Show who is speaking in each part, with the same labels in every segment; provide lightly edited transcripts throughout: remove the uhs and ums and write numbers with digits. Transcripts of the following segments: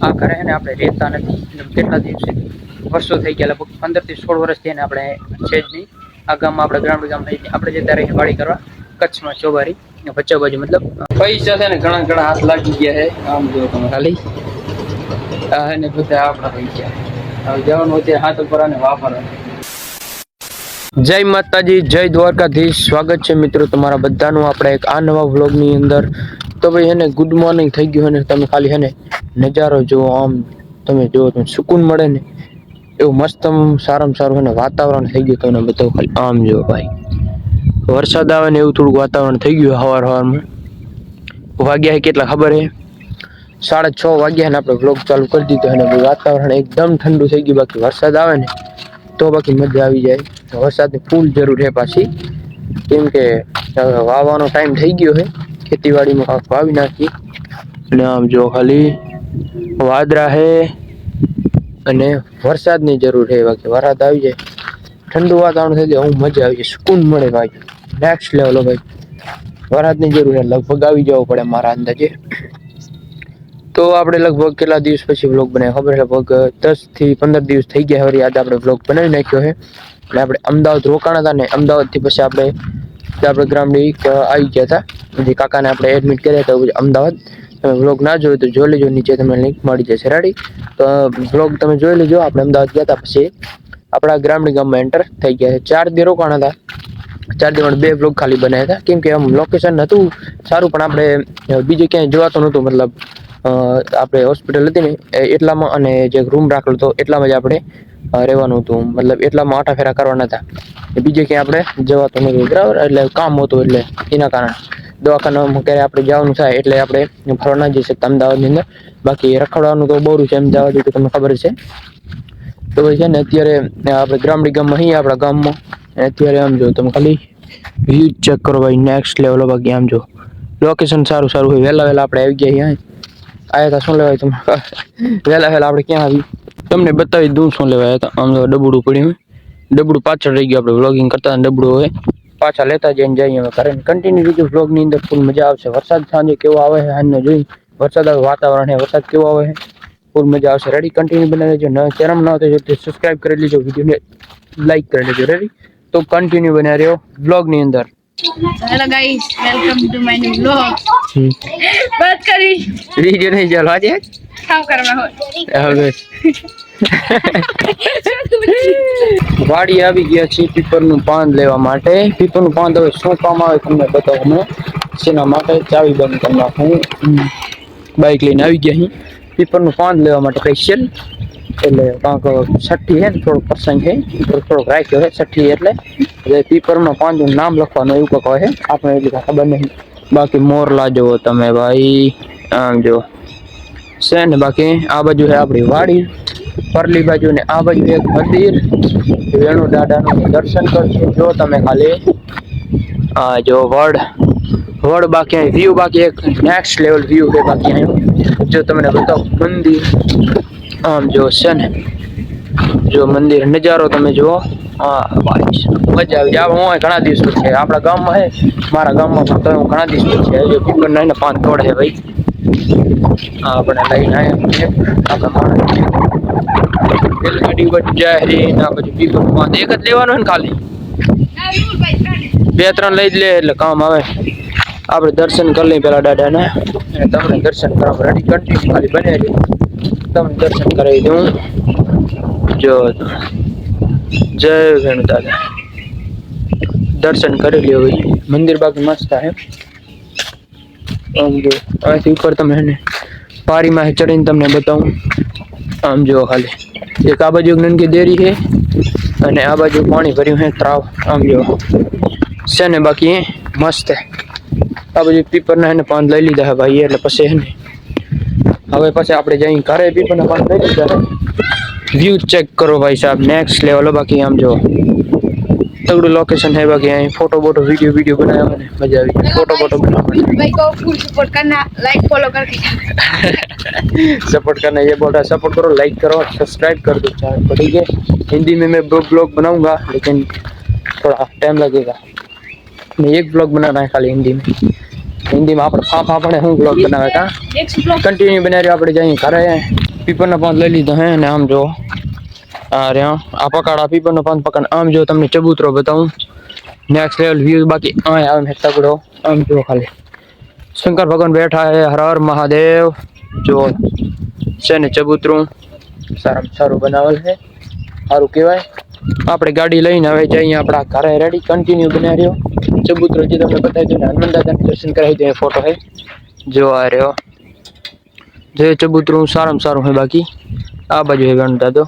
Speaker 1: આ ઘરે છે ને આપણે રહેતા નથી. કેટલા દિવસે વર્ષો થઈ ગયા, લગભગ 15 થી 16 વર્ષ થયા ને આપણે છે જ નહીં આ ગામમાં. આપણે ગ્રામ્ય ગામ થઈ આપણે જતા રહીએ વાડી કરવા કચ્છમાં, ચોબારી ભચાઉ બાજુ. મતલબ પૈસા છે ને ઘણા ઘણા હાથ લાગી ગયા છે. આમ જો તમે ખાલી આ ને બધા આપણા થઈ ગયા. હવે જવાનું અત્યારે હાથ ઉપર આને વાપરવાનું. જય માતાજી, જય દ્વારકાધીશ. સ્વાગત છે મિત્રો તમારા બધાનું આપણે એક આ નવા વ્લોગની અંદર. તો ભાઈ એને ગુડ મોર્નિંગ થઈ ગયું અને તમે ખાલી હે ને નજારો જુઓ. આમ તમે જુઓ તો સુકૂન મળે ને એવું મસ્ત સારામાં સારું એને વાતાવરણ થઈ ગયું. તમને બતાવું ખાલી આમ જુઓ ભાઈ. વરસાદ આવે ને એવું થોડુંક વાતાવરણ થઈ ગયું. સવારમાં વાગ્યા કેટલા ખબર હે? 6:30 વાગ્યા ને આપણે વ્લોગ ચાલુ કરી દીધો અને વાતાવરણ એકદમ ઠંડુ થઈ ગયું. બાકી વરસાદ આવે ને તો બાકી મજા આવી જાય. વરસાદની ફૂલ જરૂર છે પાછી, કેમ કે વાવવાનો ટાઈમ થઈ ગયો છે. ખેતીવાડીમાં કાંક વાવી નાખી અને આમ જો ખાલી વાદળા છે અને વરસાદની જરૂર છે. બાકી વરસાદ આવી જાય, ઠંડુ વાતાવરણ થઈ જાય, હું મજા આવી જાય, સુકૂન મળે ભાઈ. નેક્સ્ટ લેવલ ભાઈ. વરસાદની જરૂર છે, લગભગ આવી જવું પડે મારા અંદાજે. તો આપણે લગભગ કેટલા દિવસ પછી વ્લોગ બનાવ્યો ખબર છે? લગભગ 10 થી 15 દિવસ થઈ ગયા હવે. આજે આપણે વ્લોગ બનાવી નાખ્યો છે. એટલે આપણે અમદાવાદ રોકાણા હતા ને અમદાવાદથી પછી આપણે ગ્રામડી આવી ગયા હતા. પછી કાકાને આપણે એડમિટ કર્યા હતા અમદાવાદ. તમે વ્લોગ ના જોયો તો જોઈ લેજો, નીચે તમને લિંક મળી જશે. રેડી? તો વ્લોગ તમે જોઈ લેજો. આપણે અમદાવાદ ગયા હતા પછી આપણા ગ્રામડી ગામમાં એન્ટર થઈ ગયા છે. 4 દી રોકાણા હતા. 4 દીમાં 2 વ્લોગ ખાલી બનાવ્યા હતા, કેમ કે આમ લોકેશન હતું સારું પણ આપણે બીજે ક્યાંય જોવાતું નહોતું. મતલબ આપણે હોસ્પિટલ હતી ને એટલામાં અને જે રૂમ રાખેલો હતો એટલામાં જ આપણે રહેવાનું હતું. મતલબ એટલામાં આટા ફેરા કરવાના હતા, બીજે ક્યાંય આપણે જવાતું નહોતું. બરાબર? એટલે કામ હતું, એટલે એના કારણે દવાખાનામાં ક્યારે આપણે જવાનું થાય એટલે આપણે ફરવા ના જઈ શકતા અમદાવાદની અંદર. બાકી રખડવાનું તો બહુ છે અમદાવાદ, તો તમને ખબર છે. તો ભાઈ છે ને અત્યારે આપણે ગ્રામડી ગામમાં અહીં આપણા ગામમાં અત્યારે આમ જો તમે ખાલી વ્યૂ ચેક કરો ભાઈ. Next level. બાકી આમ જો લોકેશન સારું સારું હોય. વહેલા આપણે આવી ગયા અહીંયા. આયા હતા શું લેવાય તમે? વહેલા આપણે ક્યાં આવી તમને બતાવી દઉં શું લેવા આવ્યા હતા. આમ તો ડબડું પડ્યું હોય, ડબડું પાછળ રહી ગયું. આપણે વ્લોગિંગ કરતા ડબડું હોય પાછા લેતા જઈને જઈએ અમે ઘરે. કન્ટિન્યુ રીતે વ્લોગની અંદર ફૂલ મજા આવશે. વરસાદ સાંજે કેવો આવે છે સાંજનો જોઈ. વરસાદ આવે વાતાવરણ છે, વરસાદ કેવો આવે છે, ફૂલ મજા આવશે. રેડી? કન્ટિન્યુ બનાવી લેજો. ચેનલ ના હોય તો સબસ્ક્રાઇબ કરી લેજો, વિડીયોને લાઈક કરી લેજો. રેડી? તો કન્ટિન્યુ બન્યા રહ્યો વ્લોગની અંદર.
Speaker 2: Hello guys, welcome to my new vlog. बात करी
Speaker 1: वीडियो नहीं चलो आज
Speaker 2: काम करना हो
Speaker 1: હવે વાડી આવી ગયા છે પીપરનું પાન લેવા માટે. પીપરનું પાન હવે શું કામ આવે તમને બતાવું મેં. શેના માટે? ચાવી બંધ કરી નાખું. બાઇક લઈને આવી ગયા અહીં પીપરનું પાન લેવા માટે સ્પેશિયલ. એટલે કાંક છઠ્ઠી છે ને થોડોક પ્રસંગ છે, થોડોક રાખ્યો છે છઠ્ઠી. એટલે પીપરમાં પાંચનું નામ લખવાનું એવું કંઈક હોય છે. આપણે એટલી ખબર નહીં. બાકી મોરલા જુઓ તમે ભાઈ, આમ જો છે ને. બાકી આ બાજુ છે આપણી વાડી, પરલી બાજુ ને આ બાજુ એક મંદિર. વેણુ દાદાનું દર્શન કરજો જો તમે ખાલી. આ જો વડ બાકી અહીં વ્યૂ, બાકી એક નેક્સ્ટ લેવલ વ્યૂ છે. બાકી અહીં જો તમને બતાવું મંદિર. આમ જો છે ને, જો મંદિર નજારો તમે જુઓ. હા ભાઈ મજા આવી જાય. હું ઘણા દિવસ પછી આપણા ગામમાં છે, મારા ગામમાં પણ તો હું ઘણા દિવસ પછી જો પીપર નાઈને પાન તોડે છે ભાઈ. આપણે લઈને આવ્યા ગાડી પર જાય રે ના. પછી પીપર પાન એક જ લેવાનું ને ખાલી 2-3 લઈ જ લે એટલે કામ આવે. આપણે દર્શન કરી લઈએ પેલા દાદાને અને તમને દર્શન કરવા રેડી. કન્ટિન્યુ ખાલી બને તમને દર્શન કરાવી દઉં. જો જય વેણુ દાદા, દર્શન કરી લ્યો ભાઈ. મંદિર બાકી મસ્ત છે. આમ જો અહીંથી ઉપર તમે એને પારીમાં ચડીને તમને બતાવું. આમ જો ખાલી એક આ બાજુ નનકી દેરી છે અને આ બાજુ પાણી ભર્યું છે તળાવ. આમ જો છે ને. બાકી મસ્ત છે. આ બાજુ પીપરના એને પાન લઈ લીધા છે ભાઈ. એટલે પછી છે ને હવે પછી આપણે જઈ ઘરે પીપરના પાન લઈ લીધા છે. વ્યૂ ચેક કરો ભાઈ સાહેબ, નેક્સ્ટ લેવલ. બાકી આમ જો તગડું લોકેશન है. बाकी यहाँ फोटो वोटो वीडियो बनाया मैंने, मजा आ गई फोटो वोटो बनाने।
Speaker 2: भाई को फुल सपोर्ट करना, लाइक फॉलो करके
Speaker 1: सपोर्ट करना, ये बोल रहा है सपोर्ट करो, लाइक करो, सब्सक्राइब कर दो चैनल को। ठीक है? हिंदी में मैं ब्लॉग बनाऊंगा लेकिन थोड़ा टाइम लगेगा। मैं एक ब्लॉग बनाना है खाली हिंदी में, હિન્દીમાં આપણે ફાફા પડે હું બ્લોગ બનાવે કા કન્ટિન્યુ બનાવી રહ્યો આપણે જઈ ઘરે પીપરના પાન લઈ લીધા હે અને આમ જો આ રહ્યા આ પકાડા પીપરનો પાન પકડ આમ જો તમને ચબૂતરો બતાવું નેક્સ્ટ લેવલ વ્યૂ બાકી આવે હે તગડો આમ જો ખાલી શંકર ભગવાન બેઠા હે હર હર મહાદેવ જો છે ને ચબૂતરું સારામાં સારું બનાવેલ છે સારું કહેવાય આપણે ગાડી લઈને હવે જઈએ આપણા ઘરે રેડી કન્ટિન્યુ બનાવી રહ્યો ચબૂતરો જે તમને બતાવી દઉં ને હનુમાન દાદાને દર્શન કરાવી દઉં ફોટો હે જો આ રહ્યો જે ચબૂતરું સારામાં સારું છે બાકી આ બાજુ હે ગણતા તો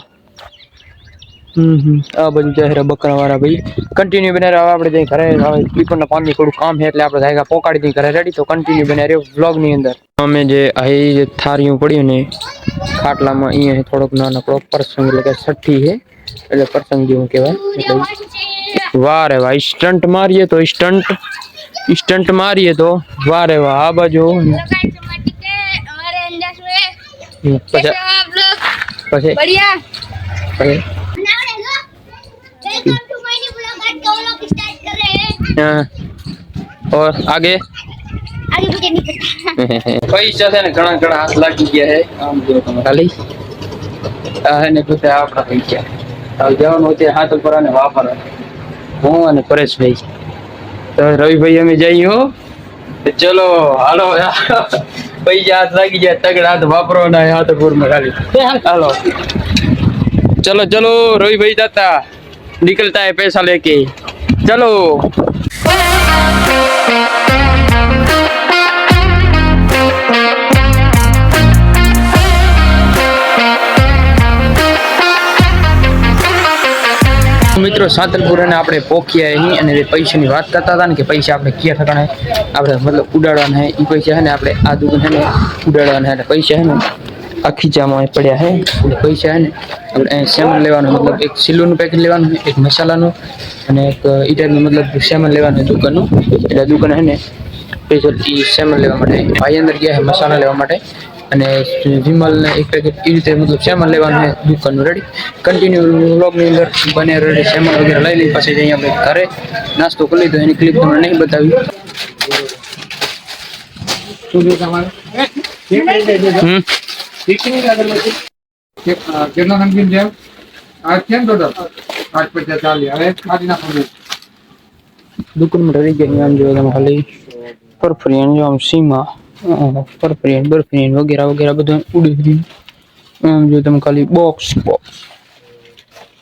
Speaker 1: આ બાજુ જાહેર બકરા વાળા ભાઈ કન્ટિન્યુ બનાવી રહ્યો આપણે જઈ ઘરે હવે પીપરના પાનની થોડું કામ છે એટલે આપણે જાયગા પોકાડી દઈ ઘરે રેડી તો કન્ટિન્યુ બનાવી રહ્યો વ્લોગની અંદર અમે જે અહીં જે થારીયું પડ્યું ને ખાટલામાં અહીંયા થોડોક નાનકડો પ્રસંગ એટલે કે છઠ્ઠી છે એટલે પ્રસંગ જેવું કહેવાય એટલે વાહ રે વાહ સ્ટન્ટ મારીએ તો સ્ટન્ટ મારીએ તો વાહ રે વાહ આ બાજુ પછી
Speaker 2: बढ़िया
Speaker 1: પછી हाँ और आगे
Speaker 2: आगे मुझे नहीं पता
Speaker 1: पैसा છે ને ઘણા ઘણા હાથ લાગી ગયા છે આમ જો તમે ખાલી આ હે ને બધા આપણા પૈસા હવે જવાનું છે હાથ ઉપર અને વાપર હું અને પરેશભાઈ તો રવિભાઈ અમે જઈએ હો ચલો હાલો પૈસા હાથ લાગી ગયા તગડા હાથ વાપરવાના હાથ ઉપર ખાલી હાલો चलो चलो रोही भाई जाता निकलता है पैसा लेके चलो મિત્રો સાતલપુર અને આપણે પોખિયા અહીં અને પૈસાની વાત કરતા હતા ને કે પૈસા આપણે ક્યાં ઠકાણે આપણે મતલબ ઉડાડવાના હે એ પૈસા છે ને આપણે આ દુકાન છે ને ઉડાડવાના એટલે પૈસા છે ને આ ખીચામાં પડ્યા હે એટલે પૈસા હે ને આપણે સેમન લેવાનું મતલબ એક સિલ્વરનું પેકેટ લેવાનું એક મસાલાનું અને એક ઈ ટાઈપનું મતલબ સેમન લેવાનું દુકાનનું એટલે દુકાન હે ને સ્પેશિયલ ઈ સેમન લેવા માટે ભાઈ અંદર ગયા હે મસાલા લેવા માટે અને વિમલને એક પેકેટ એ રીતે મતલબ સેમન લેવાનું છે દુકાનનું રેડી કન્ટિન્યુ વ્લોગની અંદર બને રેડી સેમન વગેરે લઈ લઈ પછી જઈએ આપણે ઘરે નાસ્તો કરી લીધો એની ક્લિપ તમને નહીં બતાવી
Speaker 3: કેટલા નમકીન છે આજ કેમ ટોટલ 850 હવે ખાલી નાખો
Speaker 1: દુકાનમાં રહી ગયા આમ જો તમે ખાલી પરફરિયન જો આમ સીમા પરફરિયન બરફરિયન વગેરે વગેરે બધું ઉડી ગયું આમ જો તમે ખાલી બોક્સ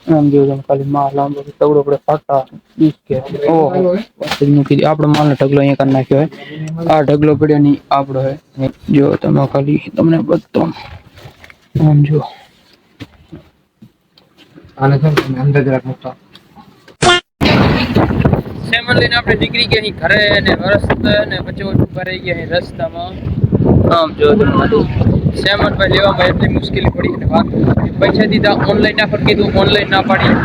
Speaker 1: આમ જો તમે ખાલી માલ આમ તવડો પડે ફાટા ઈ કે ઓહો પછી મૂકી દે આપણો માલનો ઢગલો અહીંયા કરી નાખ્યો હે આ ઢગલો પડ્યો ની આપણો હે જો તમે ખાલી તમને બધો આમ જો
Speaker 3: આને છે ને અંદર જરાક મૂકતો
Speaker 1: સેમન લઈને આપણે નીકળી ગયા અહીં ઘરે ને રસ્તા ને વચ્ચે ઉભા રહી ગયા અહીં રસ્તામાં આમ જો સેમન ભાઈ લેવામાં એટલી મુશ્કેલી પડી અને વાત પૈસા દીધા ઓનલાઈન ના પણ કીધું ઓનલાઈન ના પાડી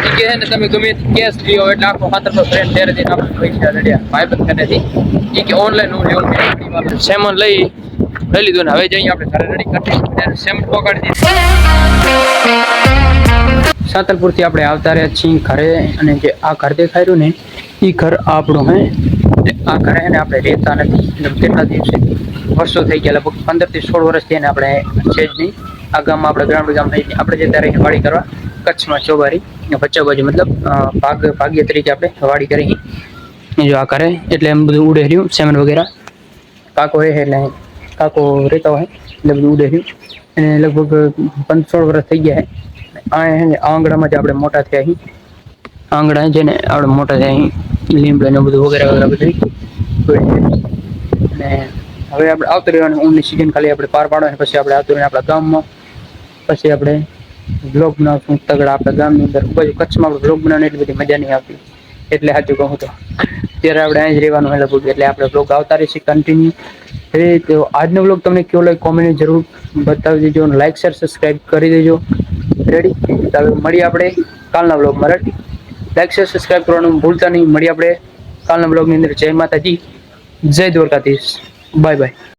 Speaker 1: એ કહે ને તમે ગમે કેશ લ્યો એટલે આખો હાથર પર ફ્રેન્ડ ત્યારે દઈને આપણે પૈસા રડ્યા ભાઈબંધ કનેથી એ કે ઓનલાઈન હું લેવું સેમન લઈ લીધું ને હવે જઈએ આપણે ઘરે રેડી કરી સેમન પકડી દીધું સાતલપુરથી આપણે આવતા રહ્યા છીએ ઘરે અને જે આ ઘર દેખાઈ રહ્યું ને એ ઘર આપણું હે આ ઘરે ને આપણે રહેતા નથી એટલે કેટલા દિવસે વર્ષો થઈ ગયા લગભગ 15 થી 16 વર્ષથી એને આપણે છે જ નહીં આ ગામમાં આપણે ગ્રામ્ય ગામ થઈ આપણે જતા રહીએ વાડી કરવા કચ્છમાં ચોબારી ભચાઉ બાજુ મતલબ ભાગ્ય તરીકે આપણે વાડી કરી જો આ ઘરે એટલે એમ બધું ઉડે રહ્યું સેમન વગેરે કાકો હે એટલે કાકો રહેતા હોય એટલે બધું ઉડે રહ્યું અને લગભગ 15-16 વર્ષ થઈ ગયા આ આંગણામાં જ આપણે મોટા થયા અહીં આંગણા છે ને આપણે મોટા થયા અહીં લીમડા ને બધું વગેરે વગેરે બધું અને હવે આપણે આવતું રહેવાનું ઊનની સિઝન ખાલી આપણે પાર પાડવાની પછી આપણે આવતું રહીને આપણા ગામમાં પછી આપણે બ્લોગ બનાવશું તગડા આપણા ગામની અંદર પછી કચ્છમાં આપણે બ્લોગ બનાવવાની એટલી બધી મજા નહીં આવતી એટલે સાચું કહું તો ત્યારે આપણે અહીં જ રહેવાનું હોય લગભગ એટલે આપણે બ્લોગ આવતા રહીશું કન્ટિન્યુ તો આજનો બ્લોગ તમને કેવો લાગે કોમેન્ટ જરૂર બતાવી દેજો અને લાઈક શેર સબસ્ક્રાઈબ કરી દેજો રેડી તો હવે મળીએ આપણે કાલના બ્લોગમાં રેડી લાઈક શેર સબસ્ક્રાઈબ કરવાનું ભૂલતા નહીં મળીએ આપણે કાલના બ્લોગની અંદર જય માતાજી જય દ્વારકાધીશ બાય બાય